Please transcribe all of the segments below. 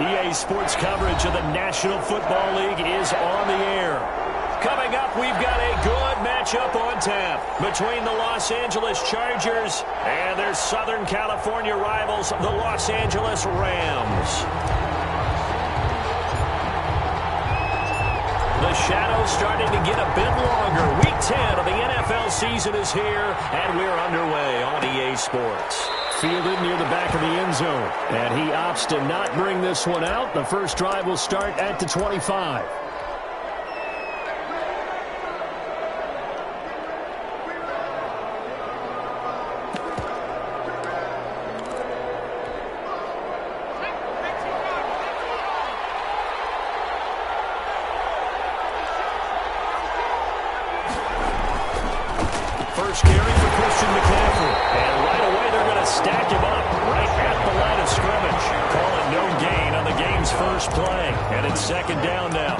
EA Sports coverage of the National Football League is on the air. Coming up, we've got a good matchup on tap between the Los Angeles Chargers and their Southern California rivals, the Los Angeles Rams. The shadow's starting to get a bit longer. Week 10 of the NFL season is here, and we're underway on EA Sports. Fielded near the back of the end zone, and he opts to not bring this one out. The first drive will start at the 25. First carry for Christian McCaffrey. And right away they're going to stack him up right at the line of scrimmage. Call it no gain on the game's first play. And it's second down now.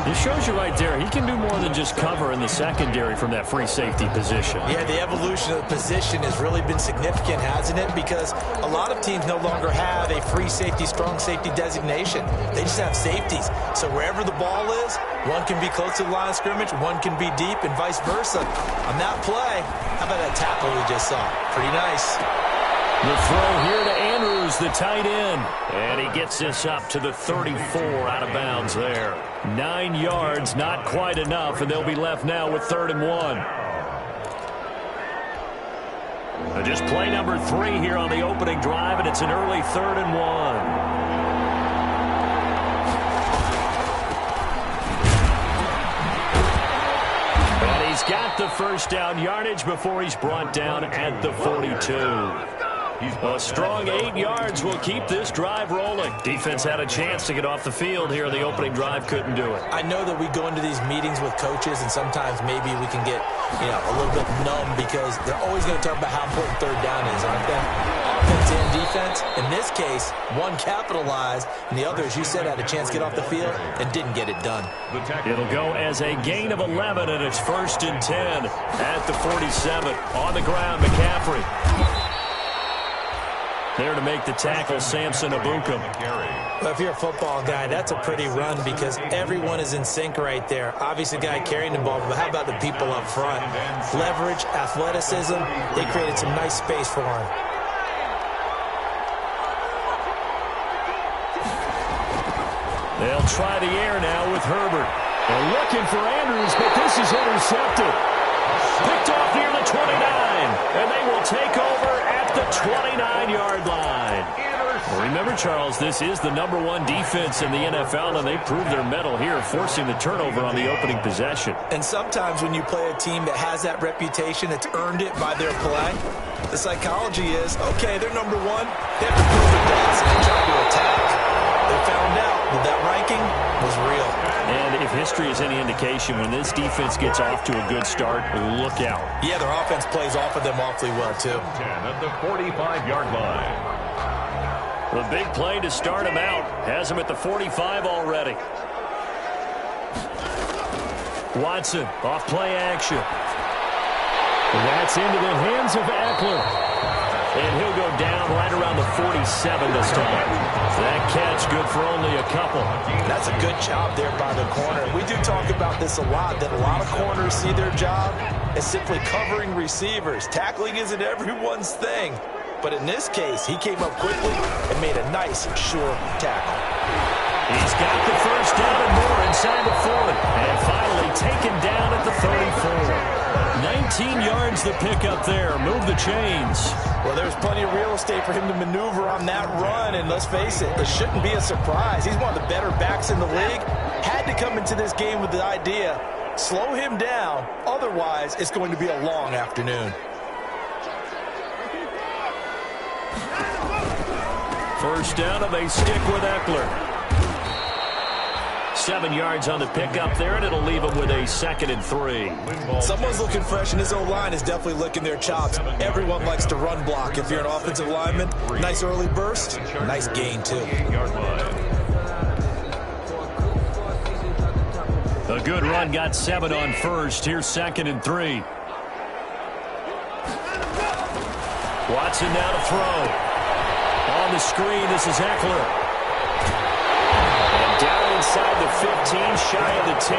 This shows you right there, he can do more than just cover in the secondary from that free safety position. Yeah, the evolution of the position has really been significant, hasn't it? Because a lot of teams no longer have a free safety, strong safety designation. They just have safeties. So wherever the ball is, one can be close to the line of scrimmage, one can be deep, and vice versa. On that play, how about that tackle we just saw? Pretty nice. The throw here to Andrews, the tight end. And he gets this up to the 34 out of bounds there. 9 yards, not quite enough, and they'll be left now with 3rd and 1. Just play number 3 here on the opening drive, and it's an early 3rd and 1. He's got the first down yardage before he's brought down at the 42. A strong 8 yards will keep this drive rolling. Defense had a chance to get off the field here in the opening drive, couldn't do it. I know that we go into these meetings with coaches, and sometimes maybe we can get, a little bit numb because they're always going to talk about how important 3rd down is, aren't they? Offense and defense. In this case, one capitalized, and the other, as you said, had a chance to get off the field and didn't get it done. It'll go as a gain of 11, and it's 1st and 10 at the 47. On the ground, McCaffrey. There to make the tackle, Samson Ebukam. Well, if you're a football guy, that's a pretty run because everyone is in sync right there. Obviously, the guy carrying the ball, but how about the people up front? Leverage, athleticism, they created some nice space for him. They'll try the air now with Herbert. They're looking for Andrews, but this is intercepted. Picked off near the 29, and they will take over at the 29-yard line. Remember, Charles, this is the #1 defense in the NFL, and they proved their mettle here, forcing the turnover on the opening possession. And sometimes when you play a team that has that reputation, that's earned it by their play, the psychology is, okay, they're #1. They have to prove it best and try to attack. They found out that ranking was real. And if history is any indication, when this defense gets off to a good start, look out. Yeah, their offense plays off of them awfully well, too. 10 at the 45-yard line. The big play to start him out has him at the 45 already. Watson off play action. That's into the hands of Eckler. And he'll go down right around the 47 this time. That catch good for only a couple. That's a good job there by the corner. We do talk about this a lot, that a lot of corners see their job as simply covering receivers. Tackling isn't everyone's thing. But in this case, he came up quickly and made a nice, short tackle. He's got the first down and more inside the 40. And finally taken down at the 34. 19 yards the pickup there. Move the chains. Well, there's plenty of real estate for him to maneuver on that run. And let's face it, it shouldn't be a surprise. He's one of the better backs in the league. Had to come into this game with the idea, slow him down. Otherwise, it's going to be a long afternoon. First down, and they stick with Eckler. 7 yards on the pickup there, and it'll leave him with a 2nd and 3. Someone's looking fresh, and his O-line is definitely licking their chops. Everyone likes to run block. If you're an offensive lineman, nice early burst, nice gain, too. A good run, got 7 on first. Here's 2nd and 3. Watson now to throw. On the screen, this is Eckler. inside the 15, shy of the 10.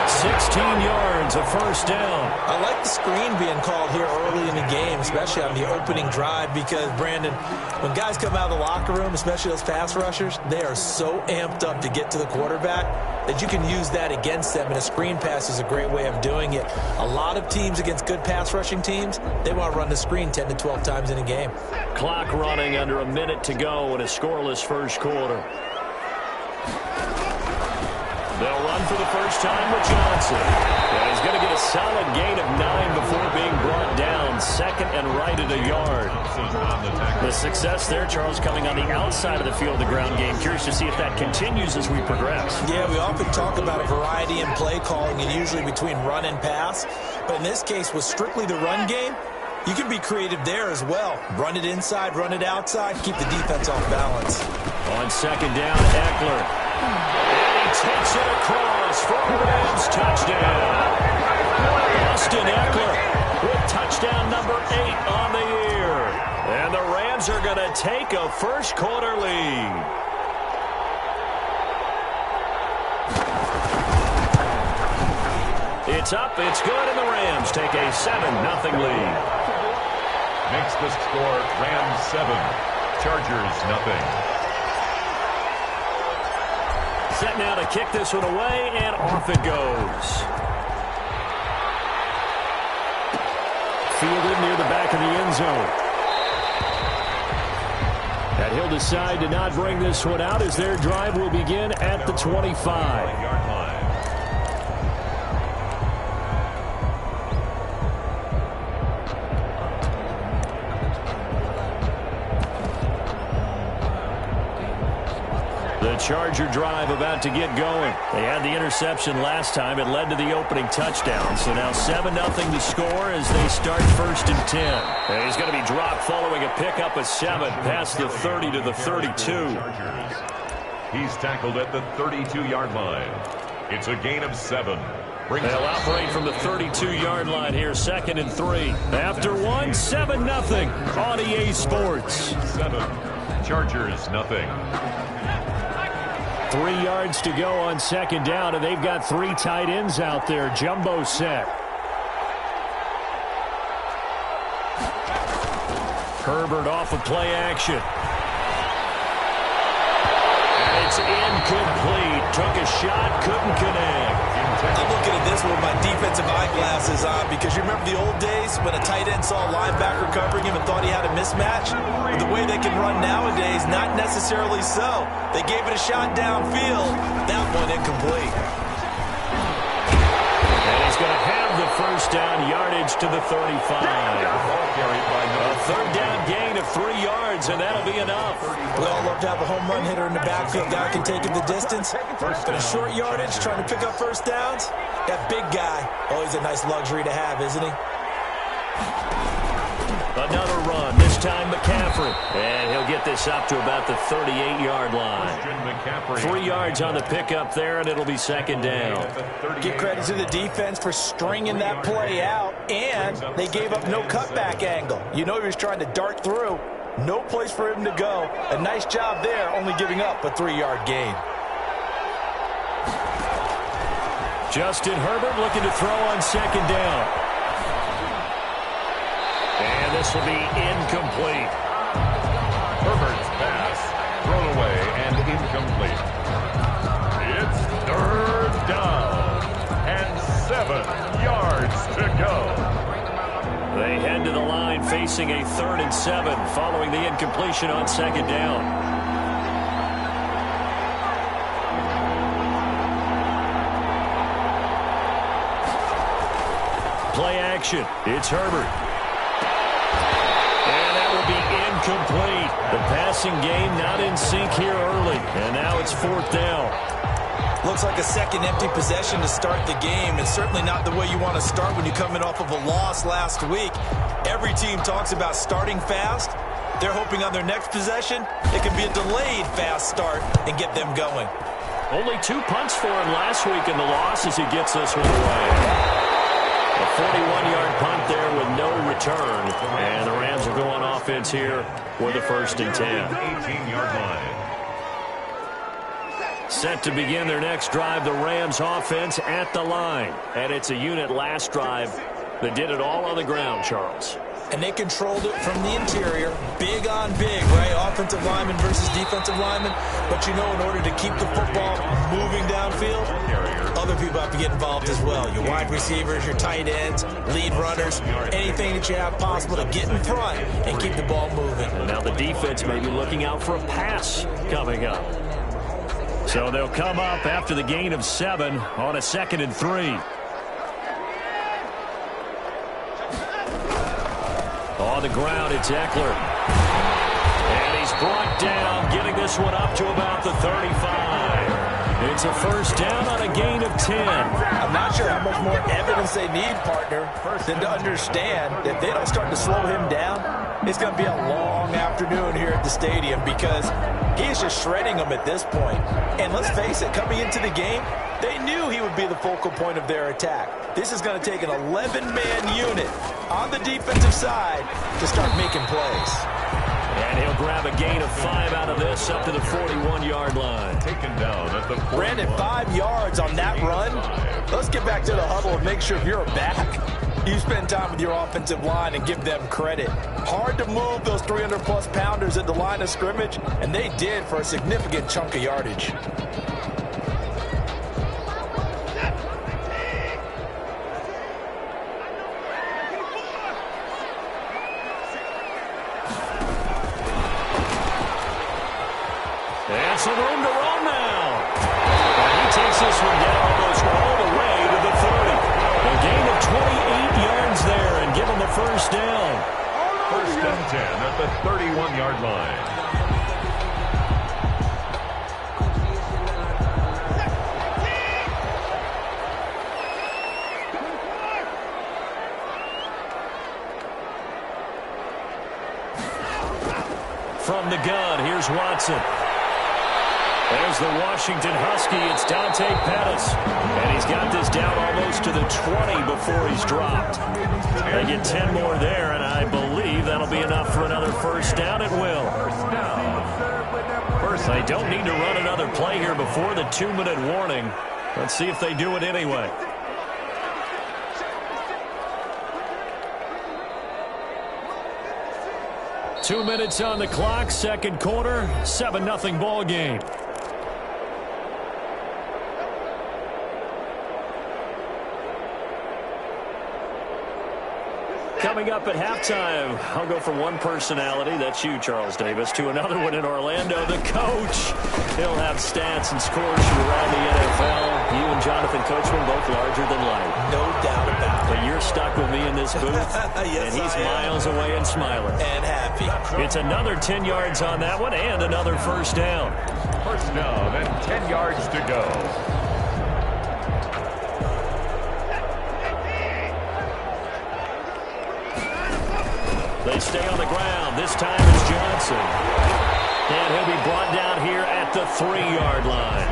16 yards, a first down. I like the screen being called here early in the game, especially on the opening drive, because, Brandon, when guys come out of the locker room, especially those pass rushers, they are so amped up to get to the quarterback that you can use that against them, and a screen pass is a great way of doing it. A lot of teams against good pass rushing teams, they want to run the screen 10 to 12 times in a game. Clock running under a minute to go in a scoreless first quarter. They'll run for the first time with Johnson. And he's going to get a solid gain of 9 before being brought down. Second and right at a yard. The success there, Charles, coming on the outside of the field, the ground game. Curious to see if that continues as we progress. Yeah, we often talk about a variety in play calling, and usually between run and pass. But in this case, with strictly the run game, you can be creative there as well. Run it inside, run it outside, keep the defense off balance. On second down, Eckler. And he takes it across for a Rams touchdown. Austin Eckler with touchdown number 8 on the year. And the Rams are going to take a first quarter lead. It's up, it's good, and the Rams take a 7-0 lead. Makes the score Rams 7, Chargers nothing. Set now to kick this one away, and off it goes. Fielded near the back of the end zone. And he'll decide to not bring this one out as their drive will begin at the 25-yard line. The Charger drive about to get going. They had the interception last time. It led to the opening touchdown. So now 7-0 to score as they start first and 10. And he's going to be dropped following a pickup of 7 past the 30 to the 32. He's tackled at the 32-yard line. It's a gain of 7. They'll operate from the 32-yard line here, second and 3. After 1, 7-0 on EA Sports. 7, Chargers nothing. 3 yards to go on second down, and they've got 3 tight ends out there. Jumbo set. Herbert off of play action. And it's incomplete. Took a shot, couldn't connect. I'm looking at this with my defensive eyeglasses on, because you remember the old days when a tight end saw a linebacker covering him and thought he had a mismatch? With the way they can run nowadays, not necessarily so. They gave it a shot downfield. That one incomplete. And he's going to have the first down, yardage to the 35. A third down gain of 3 yards, and that'll be enough. We all love to have a home run hitter in the backfield. Guy can take it the distance. But a short yardage, trying to pick up first downs, that big guy, always a nice luxury to have, isn't he? Another run, this time McCaffrey. And he'll get this up to about the 38-yard line. 3 yards on the pickup there, and it'll be second down. Give credit to the defense for stringing that play out, and they gave up no cutback angle. You know he was trying to dart through. No place for him to go. A nice job there, only giving up a 3-yard gain. Justin Herbert looking to throw on second down. And this will be incomplete. Herbert's pass thrown away and incomplete. It's third down and 7 yards to go. They head to the line facing a 3rd and 7 following the incompletion on second down. Play action. It's Herbert. Incomplete. The passing game not in sync here early. And now it's 4th down. Looks like a second empty possession to start the game. It's certainly not the way you want to start when you're coming off of a loss last week. Every team talks about starting fast. They're hoping on their next possession, it can be a delayed fast start and get them going. Only 2 punts for him last week in the loss as he gets this one away. A 41-yard punt there with no return. And the Rams will go on offense here with a 1st and 10. 18-yard line. Set to begin their next drive, the Rams offense at the line. And it's a unit last drive that did it all on the ground, Charles. And they controlled it from the interior, big on big, right? Offensive lineman versus defensive lineman. But you know, in order to keep the football moving downfield, other people have to get involved as well. Your wide receivers, your tight ends, lead runners, anything that you have possible to get in front and keep the ball moving. And now the defense may be looking out for a pass coming up. So they'll come up after the gain of 7 on a 2nd and 3. On the ground, it's Eckler. And he's brought down, getting this one up to about the 35. It's a first down on a gain of 10. I'm not sure how much more evidence they need, partner, than to understand that if they don't start to slow him down, it's going to be a long afternoon here at the stadium because he's just shredding them at this point. And let's face it, coming into the game, they knew he would be the focal point of their attack. This is going to take an 11-man unit on the defensive side to start making plays. And he'll grab a gain of 5 out of this up to the 41-yard line. Taken down at the 41. Brandon, 5 yards on that run. Let's get back to the huddle and make sure if you're a back, you spend time with your offensive line and give them credit. Hard to move those 300-plus pounders at the line of scrimmage, and they did for a significant chunk of yardage. And some room to run now. And he takes this one down almost all the way to the 30. A gain of 28 yards there and give him the first down. First and 10 at the 31-yard line. From the gun, here's Watson. There's the Washington Husky. It's Dante Pettis. And he's got this down almost to the 20 before he's dropped. They get 10 more there, and I believe that'll be enough for another first down. It will. First, they don't need to run another play here before the 2-minute warning. Let's see if they do it anyway. Two minutes on the clock, second quarter, 7-0 ball game. Coming up at halftime, I'll go from one personality, that's you, Charles Davis, to another one in Orlando, the coach. He'll have stats and scores from around the NFL. You and Jonathan Coachman both larger than life. No doubt about it. But you're stuck with me in this booth, yes, and he's miles away and smiling. And happy. It's another 10 yards on that one and another first down. First down and 10 yards to go. They stay on the ground. This time it's Johnson. And he'll be brought down here at the 3-yard line.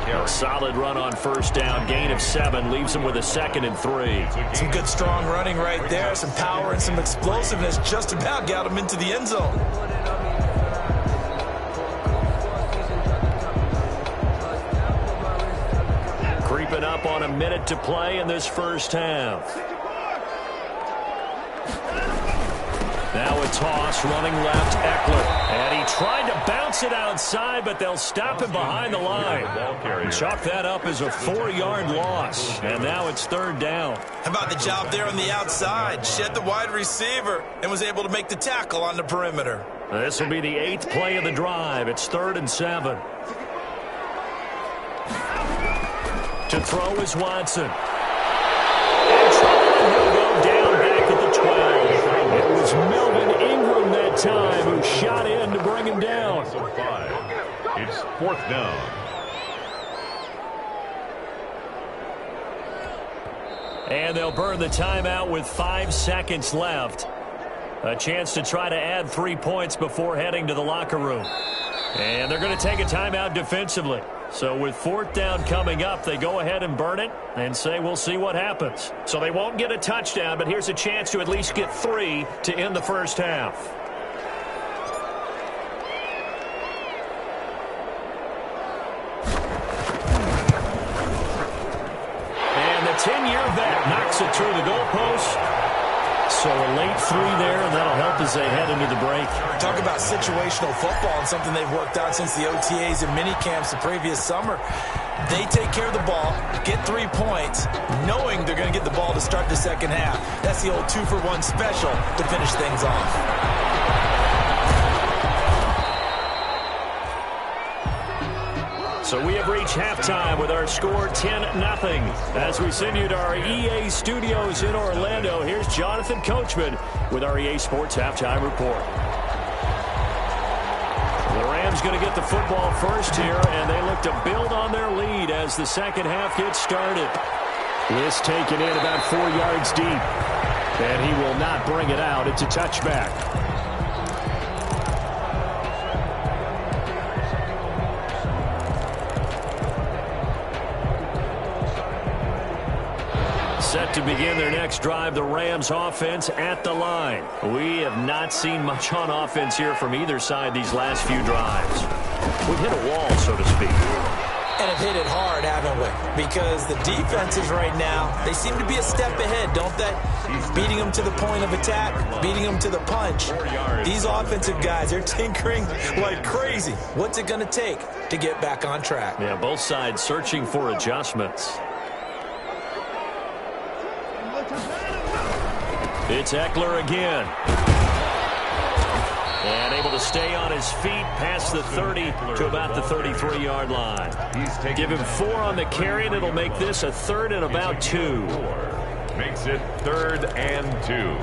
A solid run on first down. Gain of 7 leaves him with a 2nd and 3. Some good strong running right there. Some power and some explosiveness just about got him into the end zone. Creeping up on a minute to play in this first half. Now a toss, running left, Eckler. And he tried to bounce it outside, but they'll stop him behind the line. Chalk that up as a 4-yard loss. And now it's third down. How about the job there on the outside? Shed the wide receiver and was able to make the tackle on the perimeter. This will be the 8th play of the drive. It's 3rd and 7. To throw is Watson. And he'll go down back at the 12. It was Melvin Ingram that time who shot in to bring him down. It's 4th down. And they'll burn the timeout with 5 seconds left. A chance to try to add 3 points before heading to the locker room. And they're going to take a timeout defensively. So with 4th down coming up, they go ahead and burn it and say we'll see what happens. So they won't get a touchdown, but here's a chance to at least get 3 to end the first half. goalpost. So a late 3 there, and that'll help as they head into the break. Talk about situational football and something they've worked out since the OTAs and mini camps the previous summer. They take care of the ball, get 3 points, knowing they're going to get the ball to start the second half. That's the old 2-for-1 special to finish things off. So we have reached halftime with our score 10-0. As we send you to our EA studios in Orlando, here's Jonathan Coachman with our EA Sports Halftime Report. The Rams going to get the football first here, and they look to build on their lead as the second half gets started. This taken in about 4 yards deep, and he will not bring it out. It's a touchback. Set to begin their next drive, the Rams offense at the line. We have not seen much on offense here from either side these last few drives. We've hit a wall, so to speak. And have hit it hard, haven't we? Because the defenses right now, they seem to be a step ahead, don't they? Beating them to the point of attack, beating them to the punch. These offensive guys, they're tinkering like crazy. What's it going to take to get back on track? Yeah, both sides searching for adjustments. It's Eckler again. And able to stay on his feet past the 30 to about the 33-yard line. Give him 4 on the carry, and it'll make this a 3rd and about 2. Makes it 3rd and 2.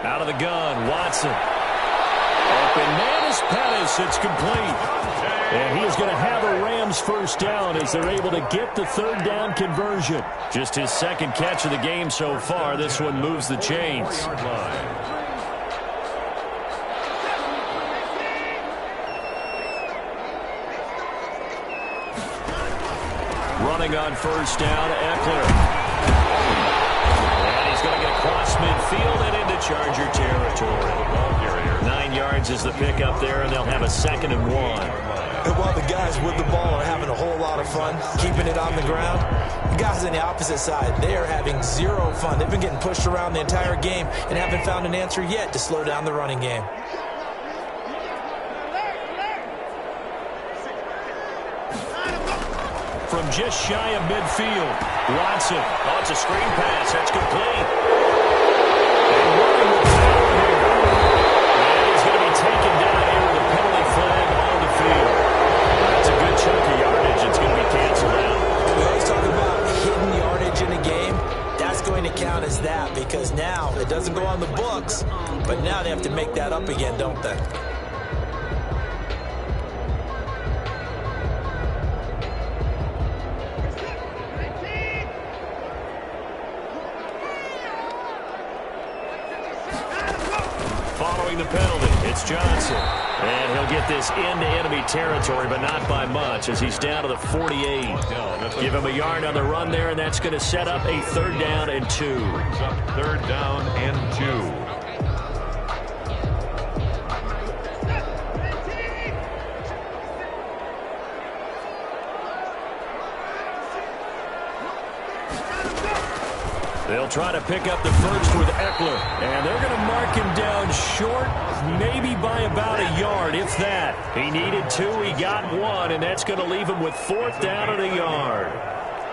Out of the gun, Watson. Open man is Pettis. It's complete. And he is going to have a Rams first down as they're able to get the 3rd down conversion. Just his 2nd catch of the game so far. This one moves the chains. Running on first down, Eckler. And he's going to get across midfield and into Charger territory. 9 yards is the pickup there, and they'll have a 2nd and 1. And while the guys with the ball are having a whole lot of fun, keeping it on the ground, the guys on the opposite side, they are having 0 fun. They've been getting pushed around the entire game and haven't found an answer yet to slow down the running game. From just shy of midfield, Watson. Oh, it's a screen pass. That's complete. And running with power here. And he's going to be taken down here with a penalty flag on the field. That's a good chunk of yardage. It's going to be canceled out. We always talk about hidden yardage in a game. That's going to count as that because now it doesn't go on the books, but now they have to make that up again, don't they? The penalty. It's Johnson. And he'll get this into enemy territory, but not by much as he's down to the 48. Give him a yard on the run there, and that's going to set up a 3rd down and 2. 3rd down and 2. They'll try to pick up the first with Eckler. And they're going to mark him down short, maybe by about a yard, if that. He needed 2, he got 1, and that's going to leave him with 4th down and a yard.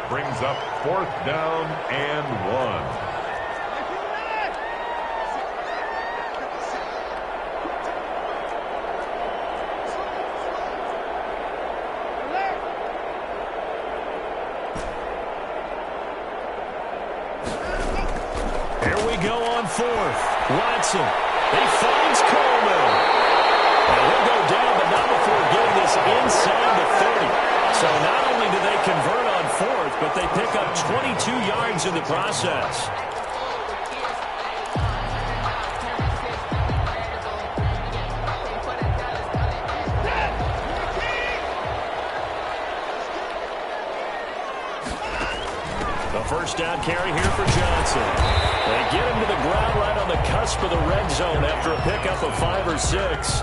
Brings up 4th down and 1. Watson. He finds Coleman. And he'll go down, but not before getting this inside the 30. So not only do they convert on 4th, but they pick up 22 yards in the process. A first down carry here for Johnson. They get him to the ground right on the cusp of the red zone after a pickup of 5 or 6.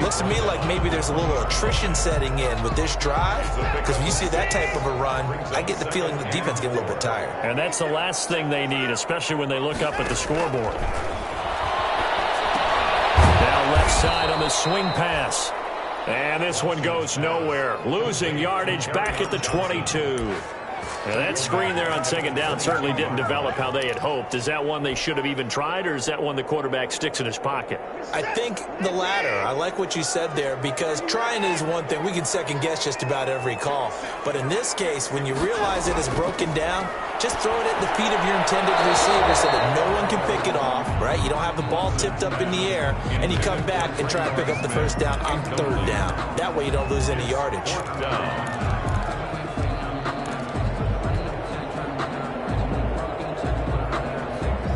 Looks to me like maybe there's a little attrition setting in with this drive, because when you see that type of a run, I get the feeling the defense get a little bit tired. And that's the last thing they need, especially when they look up at the scoreboard. Now left side on the swing pass. And this one goes nowhere. Losing yardage back at the 22. Now that screen there on second down certainly didn't develop how they had hoped. Is that one they should have even tried, or is that one the quarterback sticks in his pocket? I think the latter. I like what you said there, because trying is one thing. We can second guess just about every call. But in this case, when you realize it is broken down, just throw it at the feet of your intended receiver so that no one can pick it off, right? You don't have the ball tipped up in the air, and you come back and try to pick up the first down on third down. That way you don't lose any yardage.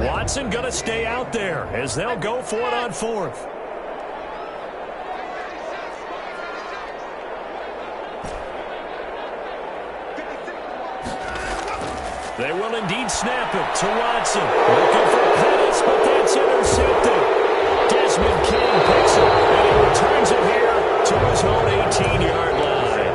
Watson going to stay out there as they'll go for it on fourth. They will indeed snap it to Watson. Looking for Pettis, but that's intercepted. Desmond King picks it, and he returns it here to his own 18-yard line.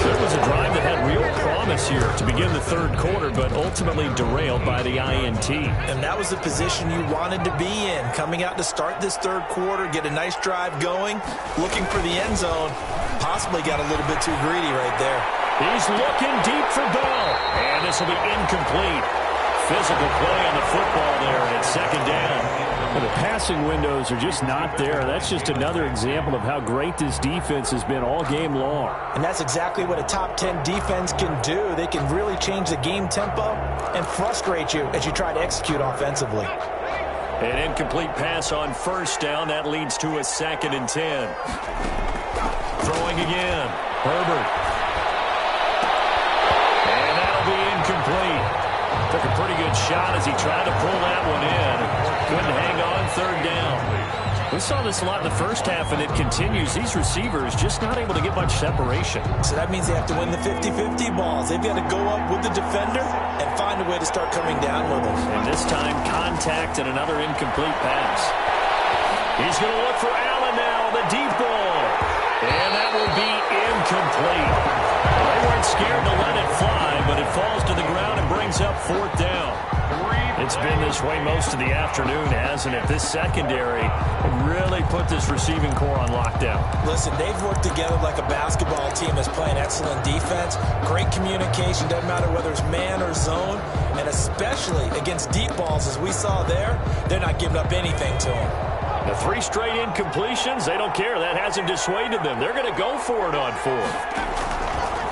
There was a drive that had real promise here to begin the third quarter, but ultimately derailed by the INT. And that was the position you wanted to be in, coming out to start this third quarter, get a nice drive going, looking for the end zone. Possibly got a little bit too greedy right there. He's looking deep for Bell, and this will be incomplete. Physical play on the football there, and it's second down. Well, the passing windows are just not there. That's just another example of how great this defense has been all game long. And that's exactly what a top 10 defense can do. They can really change the game tempo and frustrate you as you try to execute offensively. An incomplete pass on first down. That leads to a 2nd and 10. Throwing again. Herbert. And that'll be incomplete. Took a pretty good shot as he tried to pull that one in. Couldn't hang on, third down. We saw this a lot in the first half, and it continues. These receivers just not able to get much separation. So that means they have to win the 50-50 balls. They've got to go up with the defender and find a way to start coming down with them. And this time, contact and another incomplete pass. He's going to look for Allen now on the deep ball. And that will be incomplete. They weren't scared to let it fly, but it falls to the ground and brings up fourth down. It's been this way most of the afternoon, hasn't it? This secondary really put this receiving core on lockdown. Listen, they've worked together like a basketball team that's playing excellent defense. Great communication, doesn't matter whether it's man or zone. And especially against deep balls, as we saw there, they're not giving up anything to them. The 3 straight incompletions, they don't care. That hasn't dissuaded them. They're going to go for it on fourth.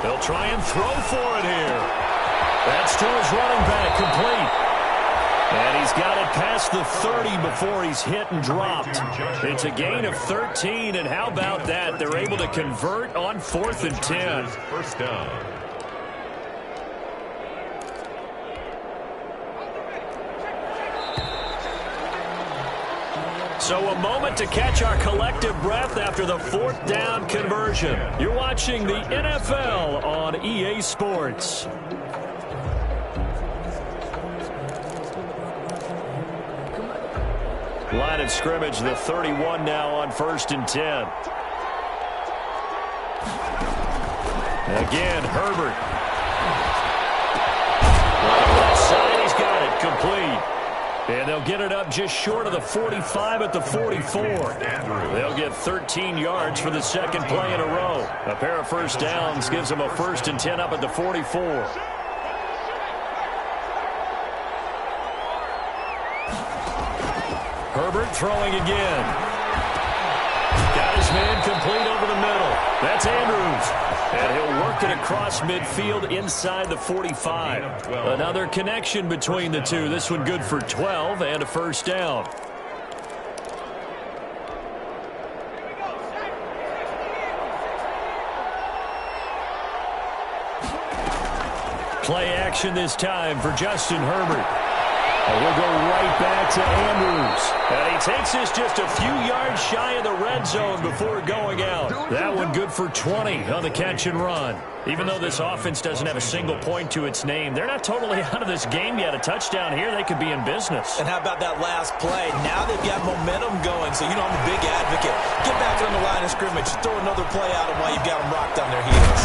They'll try and throw for it here. That's to his running back, complete. And he's got it past the 30 before he's hit and dropped. It's a gain of 13, and how about that? They're able to convert on 4th and 10. First down. So a moment to catch our collective breath after the 4th down conversion. You're watching the NFL on EA Sports. Line of scrimmage, the 31 now on 1st and 10. Again, Herbert. Left side, he's got it, complete. And they'll get it up just short of the 45 at the 44. They'll get 13 yards for the second play in a row. A pair of first downs gives them a 1st and 10 up at the 44. Herbert throwing again. Got his man complete over the middle. That's Andrews. And he'll work it across midfield inside the 45. Another connection between the two. This one good for 12 and a first down. Play action this time for Justin Herbert. And we'll go right back to Andrews. And he takes this just a few yards shy of the red zone before going out. That one good for 20 on the catch and run. Even though this offense doesn't have a single point to its name, they're not totally out of this game yet. A touchdown here, they could be in business. And how about that last play? Now they've got momentum going, so you know I'm a big advocate. Get back on the line of scrimmage. Throw another play at them while you've got them rocked on their heels.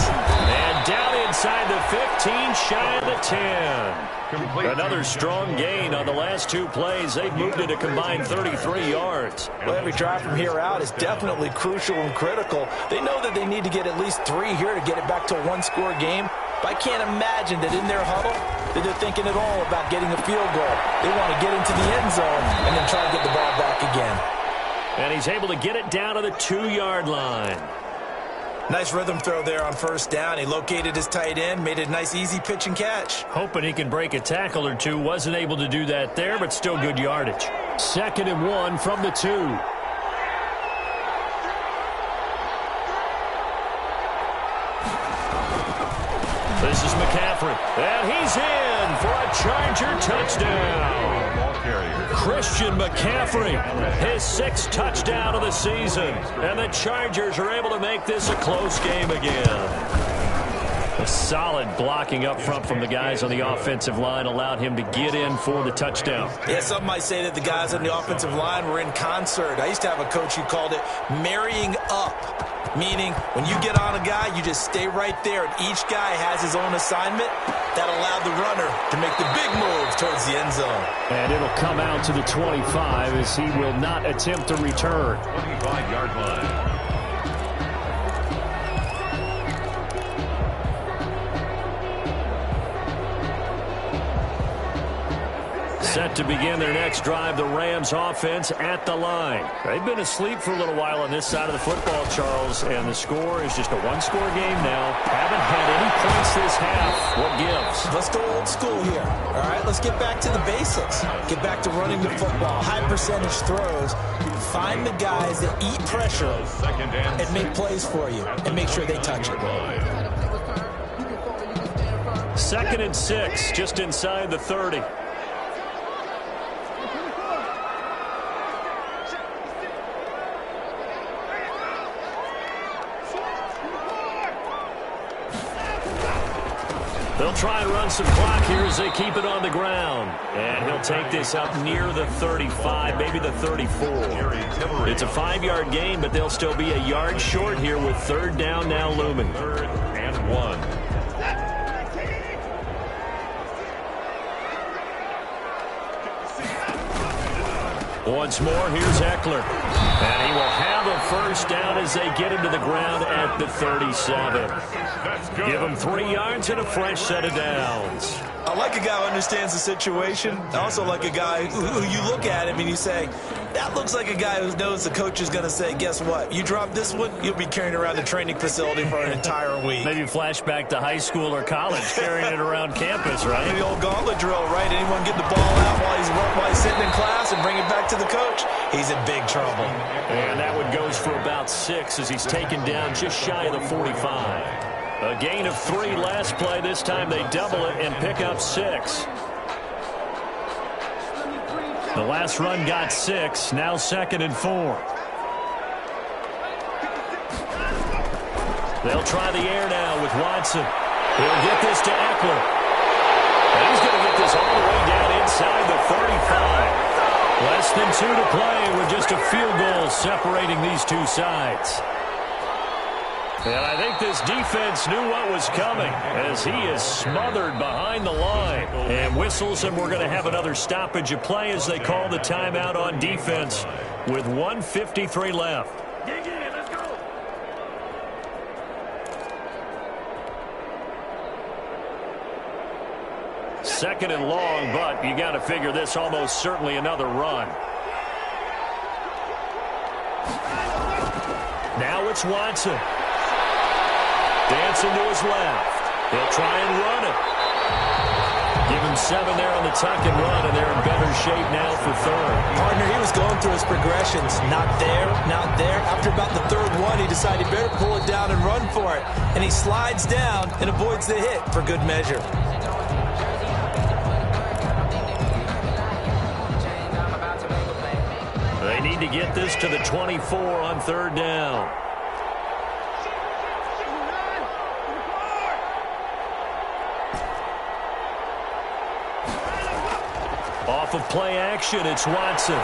And down inside the 15, shy of the 10. Another strong gain on the last two plays. They've moved it a combined 33 yards. Well, every drive from here out is definitely crucial and critical. They know that they need to get at least 3 here to get it back to a one-score game. But I can't imagine that in their huddle that they're thinking at all about getting a field goal. They want to get into the end zone and then try to get the ball back again. And he's able to get it down to the 2-yard line. Nice rhythm throw there on first down. He located his tight end, made it a nice easy pitch and catch. Hoping he can break a tackle or two. Wasn't able to do that there, but still good yardage. 2nd and 1 from the 2. This is McCaffrey. And he's in for a Charger touchdown. Christian McCaffrey, his 6th touchdown of the season. And the Chargers are able to make this a close game again. A solid blocking up front from the guys on the offensive line allowed him to get in for the touchdown. Yeah, some might say that the guys on the offensive line were in concert. I used to have a coach who called it marrying up, meaning when you get on a guy, you just stay right there, and each guy has his own assignment. That allowed the runner to make the big move towards the end zone. And it'll come out to the 25 as he will not attempt to return. 25-yard line. Set to begin their next drive, the Rams offense at the line. They've been asleep for a little while on this side of the football, Charles, and the score is just a one-score game now. Haven't had any points this half. What gives? Let's go old school here. All right, let's get back to the basics. Get back to running the football, high percentage throws. Find the guys that eat pressure and make plays for you and make sure they touch it. 2nd and 6, just inside the 30. They'll try and run some clock here as they keep it on the ground. And he'll take this up near the 35, maybe the 34. It's a 5-yard gain, but they'll still be a yard short here with 3rd down now looming. 3rd and 1. Once more, here's Eckler. And he will have a first down as they get him to the ground at the 37. Give him 3 yards and a fresh set of downs. I like a guy who understands the situation. I also like a guy who you look at him and you say, that looks like a guy who knows the coach is going to say, guess what? You drop this one, you'll be carrying around the training facility for an entire week. Maybe flashback to high school or college, carrying it around campus, right? The old gauntlet drill, right? Anyone get the ball out while he's sitting in class and bring it back to the coach? He's in big trouble. And that one goes for about 6 as he's taken down just shy of the 45. A gain of 3 last play. This time they double it and pick up 6. The last run got 6. Now 2nd and 4. They'll try the air now with Watson. He'll get this to Eckler. And he's going to get this all the way down inside the 35. Less than 2 to play with just a field goal separating these two sides. And I think this defense knew what was coming as he is smothered behind the line. And whistles, and we're going to have another stoppage of play as they call the timeout on defense with 1:53 left. Let's go. Second and long, but you got to figure this almost certainly another run. Now it's Watson. Dancing to his left. They'll try and run it. Give him 7 there on the tuck and run, and they're in better shape now for 3rd. Partner, he was going through his progressions. Not there, not there. After about the 3rd one, he decided he better pull it down and run for it. And he slides down and avoids the hit for good measure. to get this to the 24 on third down. Off of play action, it's Watson.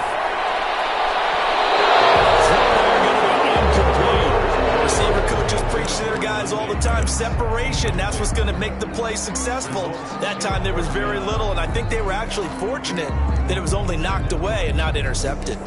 Receiver coaches preach to their guys all the time. Separation, that's what's going to make the play successful. That time there was very little, and I think they were actually fortunate that it was only knocked away and not intercepted.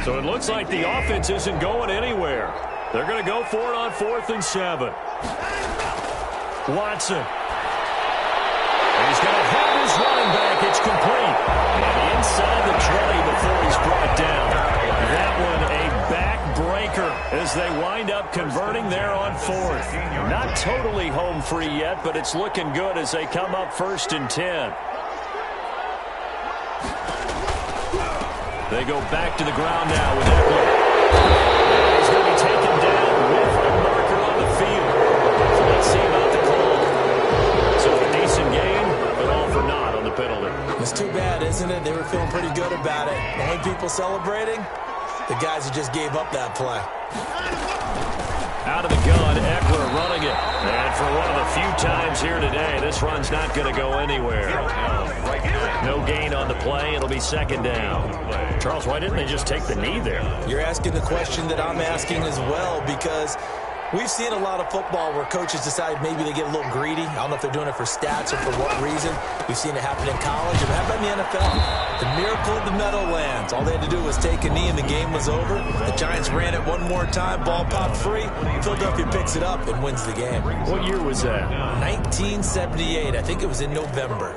So it looks like the offense isn't going anywhere. They're going to go for it on 4th and 7. Watson. He's going to have his running back. It's complete. And inside the 20 before he's brought down. That one a backbreaker as they wind up converting there on 4th. Not totally home free yet, but it's looking good as they come up 1st and 10. They go back to the ground now with Eckler. He's going to be taken down with a marker on the field. So let's see about the call. So a decent gain, but all for naught on the penalty. It's too bad, isn't it? They were feeling pretty good about it. Only people celebrating, the guys who just gave up that play. Out of the gun, Eckler running it. And for one of the few times here today, this run's not going to go anywhere. No gain on the play. It'll be 2nd down. Charles, why didn't they just take the knee there? You're asking the question that I'm asking as well, because we've seen a lot of football where coaches decide maybe they get a little greedy. I don't know if they're doing it for stats or for what reason. We've seen it happen in college. And how about in the NFL? The miracle of the Meadowlands. All they had to do was take a knee and the game was over. The Giants ran it one more time. Ball popped free. Philadelphia picks it up and wins the game. What year was that? 1978. I think it was in November.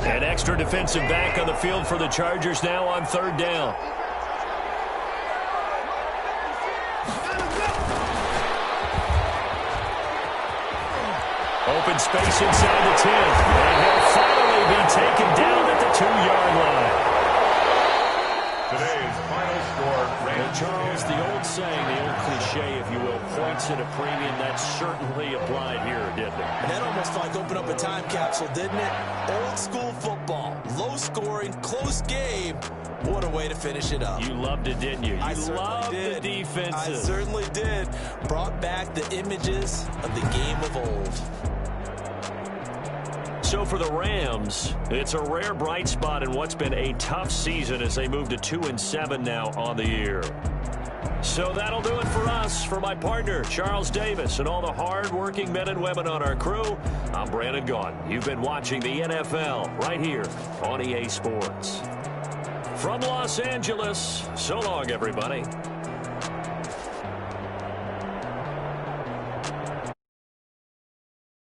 An extra defensive back on the field for the Chargers now on 3rd down. Open space inside the 10. And he'll finally be taken down at the 2-yard line. Today's final score, Well, Charles, the old saying, the old cliche, if you will, points at a premium, that certainly applied here, didn't it? And that almost like opened up a time capsule, didn't it? Old school football, low scoring, close game. What a way to finish it up. You loved it, didn't you? You loved the defenses. I certainly did. Brought back the images of the game of old. So for the Rams, it's a rare bright spot in what's been a tough season as they move to 2-7 now on the year. So that'll do it for us. For my partner, Charles Davis, and all the hard-working men and women on our crew, I'm Brandon Gaudin. You've been watching the NFL right here on EA Sports. From Los Angeles, so long, everybody.